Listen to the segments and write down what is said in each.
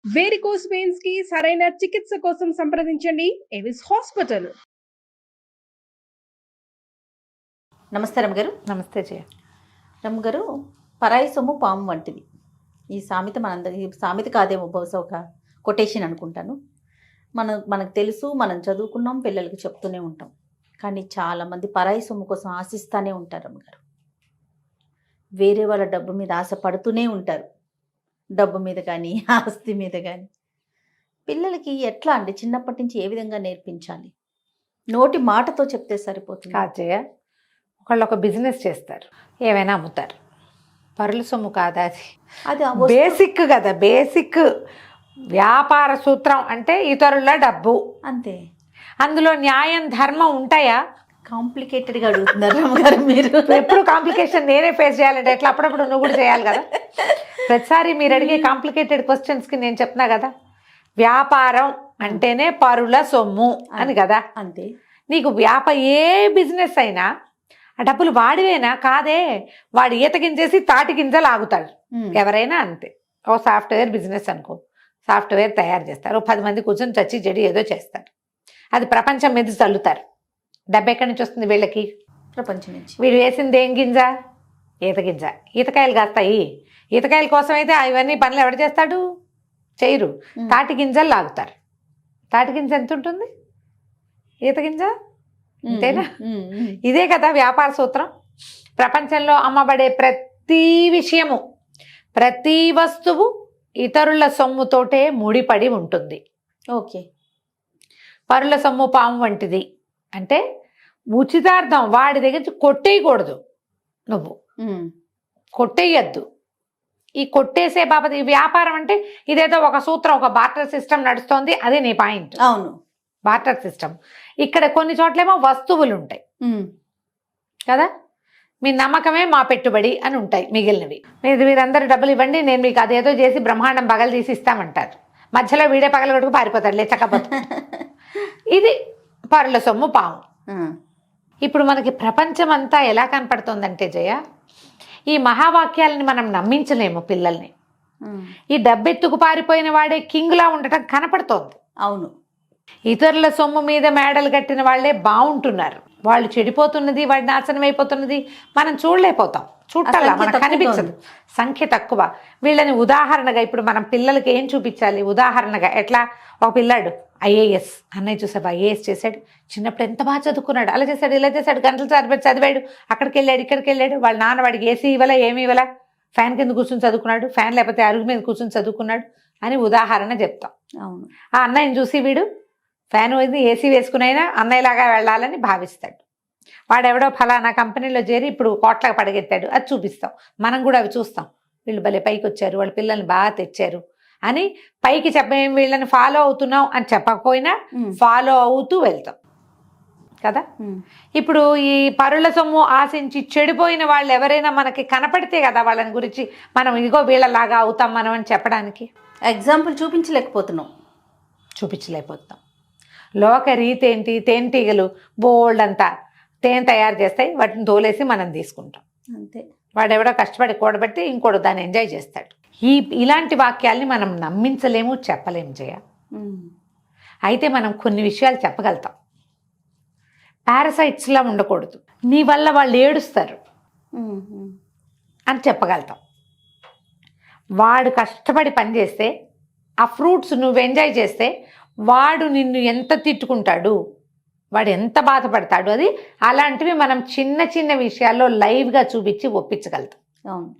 Varicose veins కి సరైన చికిత్స కోసం సంప్రదించండి ఎవిస్ హాస్పిటల్. నమస్తే రమ్మగారు. నమస్తే జయ. రమ్మగారు, పరాయి సొమ్ము పాము వంటిది. ఈ సామెత మనందరి సామెత కాదేమో, బహుశా ఒక కొటేషన్ అనుకుంటాను. మనకు తెలుసు, మనం చదువుకున్నాం, పిల్లలకి చెప్తూనే ఉంటాం. కానీ చాలామంది పరాయి సొమ్ము కోసం ఆశిస్తూనే ఉంటారు రమ్మగారు. వేరే వాళ్ళ డబ్బు మీద ఆశ పడుతూనే ఉంటారు. డబ్బు మీద కానీ ఆస్తి మీద కానీ. పిల్లలకి ఎట్లా అండి, చిన్నప్పటి నుంచి ఏ విధంగా నేర్పించాలి? నోటి మాటతో చెప్తే సరిపోతుంది కాజయ్య, ఒకళ్ళు ఒక బిజినెస్ చేస్తారు, ఏమైనా అమ్ముతారు. పరుల సొమ్ము కాదా అది? అది బేసిక్ కదా, బేసిక్ వ్యాపార సూత్రం అంటే ఇతరుల డబ్బు అంతే. అందులో న్యాయం ధర్మం ఉంటాయా? కాంప్లికేటెడ్గా అడుగుతున్నారు రమ్మగారు మీరు. ఎప్పుడు కాంప్లికేషన్ నేనే ఫేస్ చేయాలంటే ఎట్లా? అప్పుడప్పుడు నువ్వు కూడా చేయాలి కదా. ప్రతిసారి మీరు అడిగే కాంప్లికేటెడ్ క్వశ్చన్స్కి నేను చెప్తున్నా కదా, వ్యాపారం అంటేనే పరుల సొమ్ము అని కదా. అంతే. నీకు ఏ బిజినెస్ అయినా ఆ డబ్బులు వాడివేనా? కాదే, వాడు ఈత గింజేసి తాటి గింజలు ఆగుతాడు. ఎవరైనా అంతే. ఓ సాఫ్ట్వేర్ బిజినెస్ అనుకో, సాఫ్ట్వేర్ తయారు చేస్తారు, 10 మంది కూర్చొని చచ్చి చెడి ఏదో చేస్తారు, అది ప్రపంచం మీద చల్లుతారు. డబ్బు ఎక్కడి నుంచి వస్తుంది వీళ్ళకి? ప్రపంచం నుంచి. వీడు వేసింది ఏం గింజ? ఈత గింజ. ఈతకాయలు కాస్తాయి. ఈతకాయల కోసం అయితే ఇవన్నీ పనులు ఎవడు చేస్తాడు? చేయరు. తాటి గింజలు లాగుతారు. తాటి గింజ ఎంత ఉంటుంది? ఈత గింజ అంతేనా? ఇదే కదా వ్యాపార సూత్రం. ప్రపంచంలో అమ్మబడే ప్రతి విషయము, ప్రతి వస్తువు ఇతరుల సొమ్ముతోటే ముడిపడి ఉంటుంది. ఓకే. పరుల సొమ్ము పాము వంటిది అంటే ఉచితార్థం. వాడి దగ్గర కొట్టేయకూడదు, నువ్వు కొట్టేయద్దు. ఈ కొట్టేసే బాబతి వ్యాపారం అంటే ఇదేదో ఒక సూత్రం, ఒక బార్టర్ సిస్టమ్ నడుస్తోంది, అదే నీ పాయింట్. అవును, బార్టర్ సిస్టమ్. ఇక్కడ కొన్ని చోట్లేమో వస్తువులు ఉంటాయి కదా, మీ నమ్మకమే మా పెట్టుబడి అని ఉంటాయి. మిగిలినవి మీరందరూ డబ్బులు ఇవ్వండి, నేను మీకు అదేదో చేసి బ్రహ్మాండం పగలు తీసి ఇస్తామంటారు. మధ్యలో వీడే పగలు కొట్టుకు పారిపోతాడు లేచకపోతే. ఇది పరుల సొమ్ము పాము. ఇప్పుడు మనకి ప్రపంచం అంతా ఎలా కనపడుతోందంటే జయ, ఈ మహావాక్యాలని మనం నమ్మించలేము పిల్లల్ని. ఈ డబ్బెత్తుకు పారిపోయిన వాడే కింగ్లా ఉండటం కనపడుతోంది. అవును. ఇతరుల సొమ్ము మీద మేడలు కట్టిన వాళ్లే బాగుంటున్నారు. వాళ్ళు చెడిపోతున్నది, వాడి నాశనం అయిపోతున్నది మనం చూడలేకపోతాం. చూడాలా, మనకు కనిపించదు. సంఖ్య తక్కువ. వీళ్ళని ఉదాహరణగా ఇప్పుడు మనం పిల్లలకి ఏం చూపించాలి? ఉదాహరణగా ఎట్లా? ఒక పిల్లాడు ఐఏఎస్, అన్నయ్య చూసాడు ఐఏఎస్ చేశాడు, చిన్నప్పుడు ఎంత బాగా చదువుకున్నాడు, అలా చేశాడు ఇలా చేశాడు, గంటలు చదివాడు, అక్కడికి వెళ్ళాడు ఇక్కడికి వెళ్ళాడు, వాళ్ళ నాన్న వాడికి ఏసీ ఇవ్వలా ఏమి ఇవ్వలా, ఫ్యాన్ కింద కూర్చొని చదువుకున్నాడు, ఫ్యాన్ లేకపోతే అరుగు మీద కూర్చొని చదువుకున్నాడు అని ఉదాహరణ చెప్తాం. అవును. ఆ అన్నయ్యని చూసి వీడు ఫ్యాన్ వేసి ఏసీ వేసుకునైనా అన్నయ్యలాగా వెళ్ళాలని భావిస్తాడు. వాడెవడో ఫలానా కంపెనీలో చేరి ఇప్పుడు కోట్లకు పడగెత్తాడు, అది చూపిస్తాం. మనం కూడా అవి చూస్తాం. వీళ్ళు భలే పైకి వచ్చారు, వాళ్ళ పిల్లల్ని బాగా తెచ్చారు అని పైకి చెప్పేం, వీళ్ళని ఫాలో అవుతున్నాం అని చెప్పకపోయినా ఫాలో అవుతూ వెళ్తాం కదా. ఇప్పుడు ఈ పరుల సొమ్ము ఆశించి చెడిపోయిన వాళ్ళు ఎవరైనా మనకి కనపడితే కదా వాళ్ళని గురించి మనం ఇదిగో వీళ్ళలాగా అవుతాం మనం అని చెప్పడానికి. ఎగ్జాంపుల్ చూపించలేకపోతున్నాం. లోక రీతి ఏంటి? తేనెటీగలు బోల్డ్ అంతా తేనె తయారు చేస్తాయి, వాటిని తోలేసి మనం తీసుకుంటాం. అంతే. వాడెవడో కష్టపడి కూడబెట్టి ఇంకోటి దాన్ని ఎంజాయ్ చేస్తాడు. ఇలాంటి వాక్యాల్ని మనం నమ్మించలేము, చెప్పలేము జయ. అయితే మనం కొన్ని విషయాలు చెప్పగలుగుతాం. పారాసైట్స్లా ఉండకూడదు, నీ వల్ల వాళ్ళు ఏడుస్తారు అని చెప్పగలుగుతాం. వాడు కష్టపడి పనిచేస్తే ఆ ఫ్రూట్స్ నువ్వు ఎంజాయ్ చేస్తే వాడు నిన్ను ఎంత తిట్టుకుంటాడు, వాడు ఎంత బాధపడతాడు, అది అలాంటివి మనం చిన్న చిన్న విషయాల్లో లైవ్గా చూపించి ఒప్పించగలుగుతాం. అవును.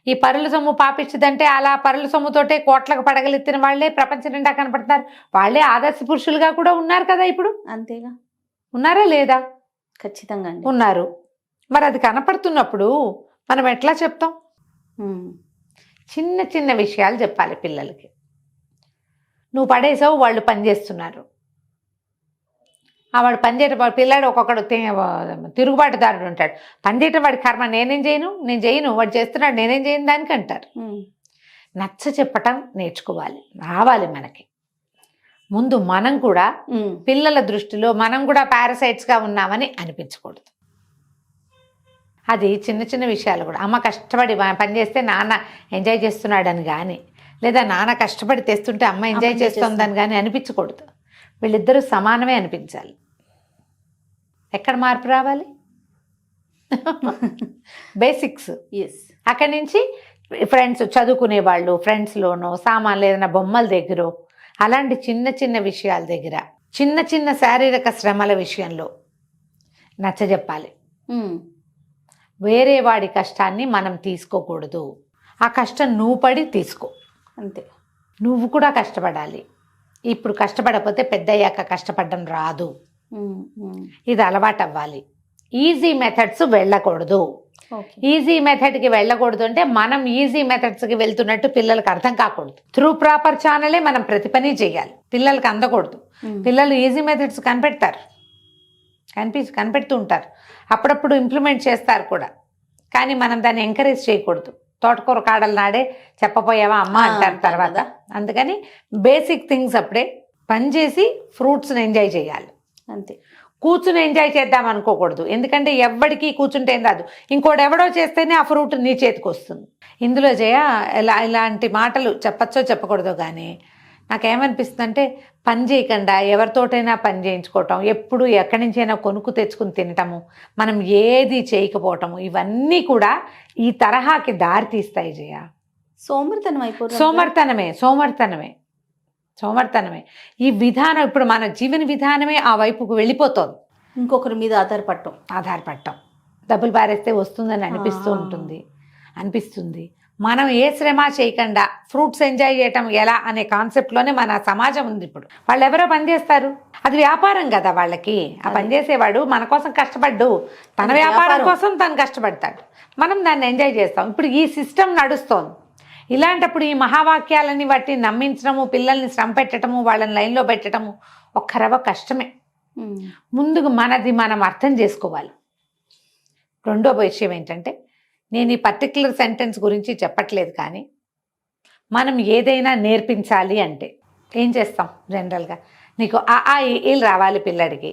ఈ పరుల సొమ్ము పాపించదంటే అలా పరుల సొమ్ముతోటే కోట్లకు పడగలెత్తిన వాళ్ళే ప్రపంచం నిండా కనపడుతున్నారు. వాళ్ళే ఆదర్శ పురుషులుగా కూడా ఉన్నారు కదా ఇప్పుడు. అంతేగా. ఉన్నారా లేదా? ఖచ్చితంగా ఉన్నారు. మరి అది కనపడుతున్నప్పుడు మనం ఎట్లా చెప్తాం? చిన్న చిన్న విషయాలు చెప్పాలి పిల్లలకి. నువ్వు పడేసావు, వాళ్ళు పనిచేస్తున్నారు. వాడు పనిచేయటం, పిల్లాడు ఒక్కొక్కడు తిరుగుబాటుదారుడు ఉంటాడు. పనిచేయటం వాడి కర్మ, నేను చేయను, వాడు చేస్తున్నాడు, నేనేం చేయను దానికి అంటారు. నచ్చ చెప్పటం నేర్చుకోవాలి, రావాలి మనకి. ముందు మనం కూడా పిల్లల దృష్టిలో మనం కూడా పారాసైట్స్గా ఉన్నామని అనిపించకూడదు. అది చిన్న చిన్న విషయాలు కూడా. అమ్మ కష్టపడి పనిచేస్తే నాన్న ఎంజాయ్ చేస్తున్నాడని కానీ, లేదా నాన్న కష్టపడి తెస్తుంటే అమ్మ ఎంజాయ్ enjoy చేస్తుందని కానీ అనిపించకూడదు. వీళ్ళిద్దరూ సమానమే అనిపించాలి. ఎక్కడ మార్పు రావాలి? బేసిక్స్. ఎస్. అక్కడి నుంచి ఫ్రెండ్స్, చదువుకునే వాళ్ళు ఫ్రెండ్స్లోనో, సామాన్లు ఏదైనా బొమ్మల దగ్గర, అలాంటి చిన్న చిన్న విషయాల దగ్గర, చిన్న చిన్న శారీరక శ్రమల విషయంలో నచ్చజెప్పాలి. వేరే వాడి కష్టాన్ని మనం తీసుకోకూడదు. ఆ కష్టం నువ్వు పడి తీసుకో, అంతే. నువ్వు కూడా కష్టపడాలి. ఇప్పుడు కష్టపడకపోతే పెద్దయ్యాక కష్టపడడం రాదు. ఇది అలవాటు అవ్వాలి. ఈజీ మెథడ్స్ వెళ్ళకూడదు. ఈజీ మెథడ్కి వెళ్ళకూడదు అంటే మనం ఈజీ మెథడ్స్కి వెళ్తున్నట్టు పిల్లలకు అర్థం కాకూడదు. త్రూ ప్రాపర్ ఛానలే మనం ప్రతి పని చేయాలి. పిల్లలకి అందకూడదు. పిల్లలు ఈజీ మెథడ్స్ కనిపెడతారు, కనిపెడుతూ ఉంటారు, అప్పుడప్పుడు ఇంప్లిమెంట్ చేస్తారు కూడా. కానీ మనం దాన్ని ఎంకరేజ్ చేయకూడదు. తోటకూర కాడలు నాడే చెప్పపోయావా అమ్మ అంటారు తర్వాత. అందుకని బేసిక్ థింగ్స్ అప్పుడే పని చేసి ఫ్రూట్స్ని ఎంజాయ్ చేయాలి. అంతే. కూర్చుని ఎంజాయ్ చేద్దాం అనుకోకూడదు. ఎందుకంటే ఎవరికి కూర్చుంటే ఏం రాదు, ఇంకోటి ఎవడో చేస్తేనే ఆ ఫ్రూట్ నీ చేతికి వస్తుంది. ఇందులో ఇలాంటి మాటలు చెప్పచ్చో చెప్పకూడదో కానీ నాకేమనిపిస్తుంది అంటే, పని చేయకుండా ఎవరితోటైనా పని చేయించుకోవటం, ఎప్పుడు ఎక్కడి నుంచైనా కొనుక్కు తెచ్చుకుని తినటము, మనం ఏది చేయకపోవటము, ఇవన్నీ కూడా ఈ తరహాకి దారి తీస్తాయి. జయ, సోమరితనం అయిపోతుంది. సోమరితనమే ఈ విధానం. ఇప్పుడు మన జీవన విధానమే ఆ వైపుకు వెళ్ళిపోతుంది. ఇంకొకరి మీద ఆధారపడటం, డబ్బులు పారేస్తే వస్తుందని అనిపిస్తుంది. మనం ఏ శ్రమ చేయకుండా ఫ్రూట్స్ ఎంజాయ్ చేయటం ఎలా అనే కాన్సెప్ట్లోనే మన సమాజం ఉంది ఇప్పుడు. వాళ్ళు ఎవరో పనిచేస్తారు, అది వ్యాపారం కదా వాళ్ళకి. ఆ పనిచేసేవాడు మన కోసం కష్టపడ్డు, తన వ్యాపారం కోసం తను కష్టపడతాడు, మనం దాన్ని ఎంజాయ్ చేస్తాం. ఇప్పుడు ఈ సిస్టమ్ నడుస్తోంది. ఇలాంటప్పుడు ఈ మహావాక్యాలని బట్టి నమ్మించడము, పిల్లల్ని శ్రమ పెట్టడము, వాళ్ళని లైన్లో పెట్టడము ఒక్క రవ కష్టమే. ముందుకు మనది మనం అర్థం చేసుకోవాలి. రెండో విషయం ఏంటంటే, నేను ఈ పర్టికులర్ సెంటెన్స్ గురించి చెప్పట్లేదు, కానీ మనం ఏదైనా నేర్పించాలి అంటే ఏం చేస్తాం జనరల్గా? నీకు ఆ ఈలు రావాలి పిల్లడికి.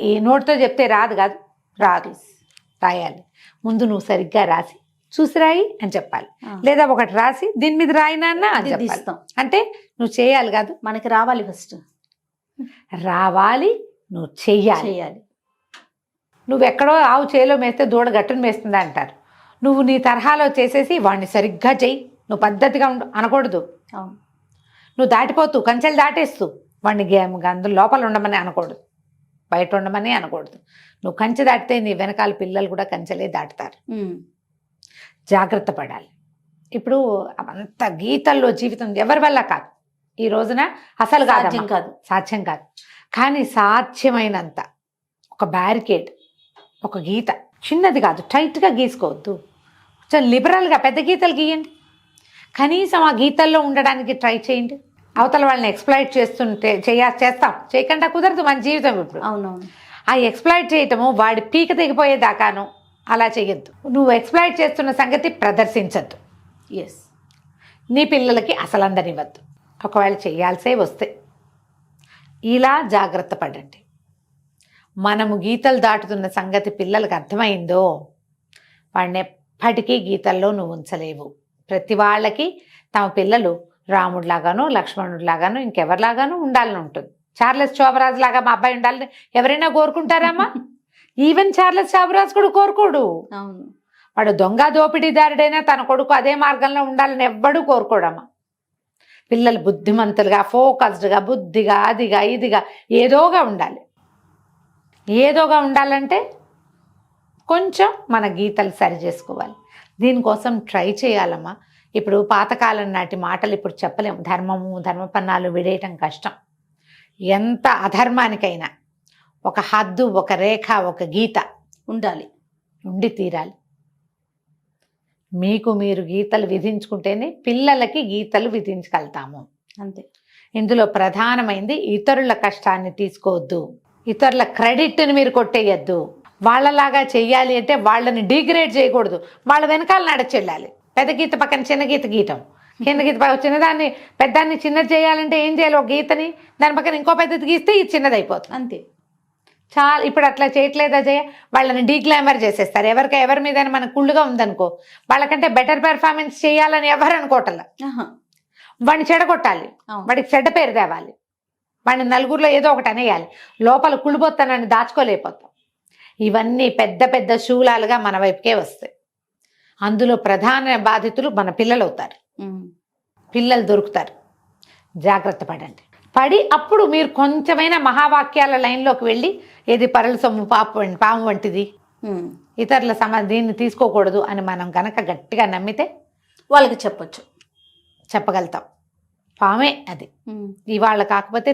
ఈ నోటితో చెప్తే రాదు, రాయాలి. ముందు నువ్వు సరిగ్గా రాసి చూసి రాయి అని చెప్పాలి. లేదా ఒకటి రాసి దీని మీద రాయినాన్న అని చెప్పాలి. అంటే నువ్వు చేయాలి కాదు, మనకి రావాలి. ఫస్ట్ రావాలి, నువ్వు చెయ్యాలి. నువ్వు ఎక్కడో ఆవు చేలో మేస్తే దూడ గట్టును మేస్తుందా అంటారు. నువ్వు నీ తరహాలో చేసేసి వాడిని సరిగ్గా చెయ్యి, నువ్వు పద్ధతిగా ఉండు అనకూడదు. నువ్వు దాటిపోతూ కంచెలు దాటేస్తూ వాడిని అందులో లోపల ఉండమని అనకూడదు, బయట ఉండమని అనకూడదు. నువ్వు కంచె దాటితే నీ వెనకాల పిల్లలు కూడా కంచెలే దాటుతారు. జాగ్రత్త పడాలి. ఇప్పుడు అంత గీతల్లో జీవితం ఎవరి వల్ల కాదు, ఈ రోజున అసలు సాధ్యం కాదు. కానీ సాధ్యమైనంత ఒక బ్యారికేడ్, ఒక గీత, చిన్నది కాదు, టైట్గా గీసుకోవద్దు, కొంచెం లిబరల్గా పెద్ద గీతలు గీయండి. కనీసం ఆ గీతల్లో ఉండడానికి ట్రై చేయండి. అవతల వాళ్ళని ఎక్స్ప్లాయిట్ చేస్తుంటే చేస్తాం, చేయకుండా కుదరదు మన జీవితం ఇప్పుడు. అవునవును. ఆ ఎక్స్ప్లాయిట్ చేయటము వాడి పీక తెగిపోయేదాకాను అలా చేయొద్దు. నువ్వు ఎక్స్ప్లాయిట్ చేస్తున్న సంగతి ప్రదర్శించద్దు. నీ పిల్లలకి అసలు అందనివ్వద్దు. ఒకవేళ చేయాల్సే వస్తే ఇలా జాగ్రత్త పడండి. మనము గీతలు దాటుతున్న సంగతి పిల్లలకు అర్థమైందో వాడిని ఎప్పటికీ గీతల్లో నువ్వు ఉంచలేవు. ప్రతి వాళ్ళకి తమ పిల్లలు రాముడిలాగానో లక్ష్మణుడిలాగానో ఇంకెవరిలాగానో ఉండాలని ఉంటుంది. చార్లెస్ శోభరాజు లాగా మా అబ్బాయి ఉండాలని ఎవరైనా కోరుకుంటారమ్మా? ఈవెన్ చార్లెస్ శోభరాజు కూడా కోరుకోడు. వాడు దొంగ దోపిడీదారుడైనా తన కొడుకు అదే మార్గంలో ఉండాలని ఎవ్వడూ కోరుకోడమ్మా. పిల్లలు బుద్ధిమంతులుగా, ఫోకస్డ్గా, బుద్ధిగా, అదిగా ఇదిగా ఏదోగా ఉండాలి. ఏదోగా ఉండాలంటే కొంచెం మన గీతలు సరి చేసుకోవాలి. దీనికోసం ట్రై చేయాలమ్మా. ఇప్పుడు పాతకాలం నాటి మాటలు ఇప్పుడు చెప్పలేము. ధర్మము, ధర్మపన్నాలు విడేయటం కష్టం. ఎంత అధర్మానికైనా ఒక హద్దు, ఒక రేఖ, ఒక గీత ఉండి తీరాలి. మీకు మీరు గీతలు విధించుకుంటేనే పిల్లలకి గీతలు విధించగలుగుతాము. అంతే. ఇందులో ప్రధానమైంది ఇతరుల కష్టాన్ని తీసుకోవద్దు, ఇతరుల క్రెడిట్ని మీరు కొట్టేయద్దు. వాళ్ళలాగా చెయ్యాలి అంటే వాళ్ళని డిగ్రేడ్ చేయకూడదు, వాళ్ళ వెనకాల నడచెళ్ళాలి. పెద్ద గీత పక్కన చిన్న గీత గీయటం, కింద గీత చిన్నదాన్ని పెద్దాన్ని చిన్నది చేయాలంటే ఏం చేయాలి? ఒక గీతని దాని పక్కన ఇంకో పెద్దది గీస్తే ఇది చిన్నది అయిపోతుంది. అంతే. చాలా ఇప్పుడు అట్లా చేయట్లేదా జయ? వాళ్ళని డీగ్లామర్ చేసేస్తారు. ఎవరి మీద మనకు కుళ్ళుగా ఉందనుకో, వాళ్ళకంటే బెటర్ పెర్ఫార్మెన్స్ చేయాలని ఎవరు అనుకోవట్లా. వాడిని చెడగొట్టాలి, అవును. వాడికి చెడ్డ పేరు తేవాలి, వాడిని నలుగురిలో ఏదో ఒకటి అనేయాలి, లోపల కుళ్ళిపోతానని దాచుకోలేకపోతాం. ఇవన్నీ పెద్ద పెద్ద శూలాలుగా మన వైపుకే వస్తాయి. అందులో ప్రధాన బాధితులు మన పిల్లలు అవుతారు. పిల్లలు దొరుకుతారు. జాగ్రత్త పడండి. పడి అప్పుడు మీరు కొంచెమైనా మహావాక్యాల లైన్లోకి వెళ్ళి ఏది పరల సొమ్ము పాము వంటిది, ఇతరుల దీన్ని తీసుకోకూడదు అని మనం కనుక గట్టిగా నమ్మితే వాళ్ళకి చెప్పొచ్చు, చెప్పగలుగుతాం. పామే అది. ఇవాళ కాకపోతే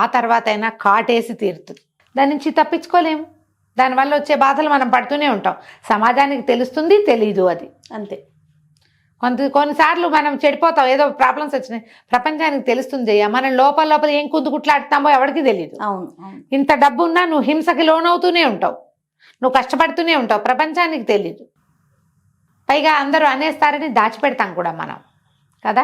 ఆ తర్వాత అయినా కాటేసి తీరుతుంది. దాని నుంచి తప్పించుకోలేము. దానివల్ల వచ్చే బాధలు మనం పడుతూనే ఉంటాం. సమాజానికి తెలుస్తుంది, తెలీదు, అది అంతే. కొన్నిసార్లు మనం చెడిపోతాం, ఏదో ప్రాబ్లమ్స్ వచ్చినాయి, ప్రపంచానికి తెలుస్తుంది. మనం లోపల ఏం కుట్టుకుట్లాడుతామో ఎవరికి తెలియదు. అవును. ఇంత డబ్బు ఉన్నా నువ్వు హింసకి లోనవుతూనే ఉంటావు, నువ్వు కష్టపడుతూనే ఉంటావు, ప్రపంచానికి తెలీదు. పైగా అందరూ అనేస్తారని దాచిపెడతాం కూడా మనం కదా.